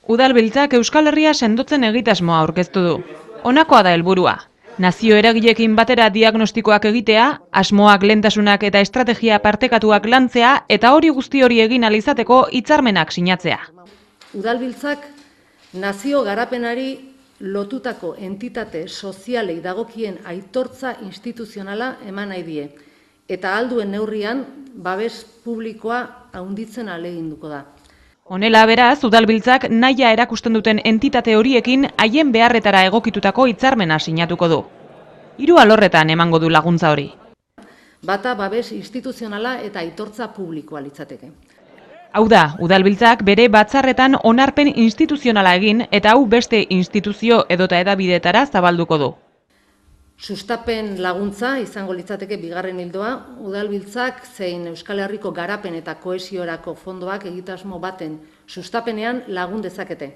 Udalbiltzak Euskal Herria sendotzen egitasmoa aurkeztu du. Honakoa da helburua. Nazio eragileekin batera diagnostikoak egitea, asmoak, lehentasunak eta estrategia partekatuak lantzea eta hori guzti hori egin ahal izateko hitzarmenak sinatzea. Udalbiltzak nazio garapenari lotutako entitate sozialei dagokien aitortza instituzionala eman nahi die eta ahal duen neurrian babes publikoa handitzen ahaleginduko da. Honela beraz, Udalbiltzak nahia erakusten duten entitate horiekin haien beharretara egokitutako hitzarmena sinatuko du. 3 alorretan emango du laguntza hori. Bata babes instituzionala eta aitortza publikoa litzateke. Hau da, Udalbiltzak bere batzarretan onarpen instituzionala egin eta hau beste instituzio edota hedabideetara zabalduko du. Sustapen laguntza izango litzateke bigarren ildoa, Udalbiltzak zein Euskal Herriko garapen eta kohesiorako fondoak egitasmo baten sustapenean lagun dezakete,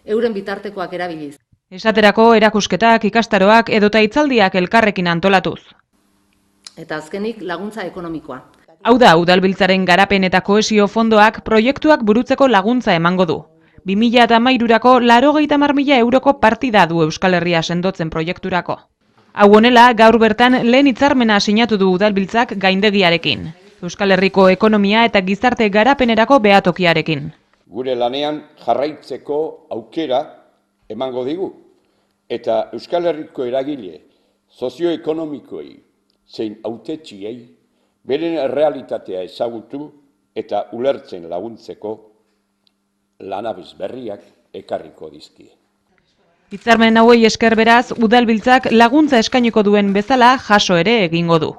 euren bitartekoak erabiliz. Esaterako erakusketak, ikastaroak edota hitzaldiak elkarrekin antolatuz. Eta azkenik laguntza ekonomikoa. Hau da, Udalbiltzaren garapen eta kohesio fondoak proiektuak burutzeko laguntza emango du. 2013ko 80.000 euroko partida du Euskal Herria sendotzen proiekturako. Hau honela, gaur bertan lehen hitzarmena sinatu du Udalbiltzak gaindegiarekin. Euskal Herriko ekonomia eta gizarte garapenerako behatokiarekin. Gure lanean jarraitzeko aukera emango digu. Eta Euskal Herriko eragile sozioekonomikoei zein hautetsiei beren errealitatea ezagutu eta ulertzen laguntzeko lanabes berriak ekarriko dizkie. Hitzarmen hauei esker beraz, Udalbiltzak laguntza eskainiko duen bezala jaso ere egingo du.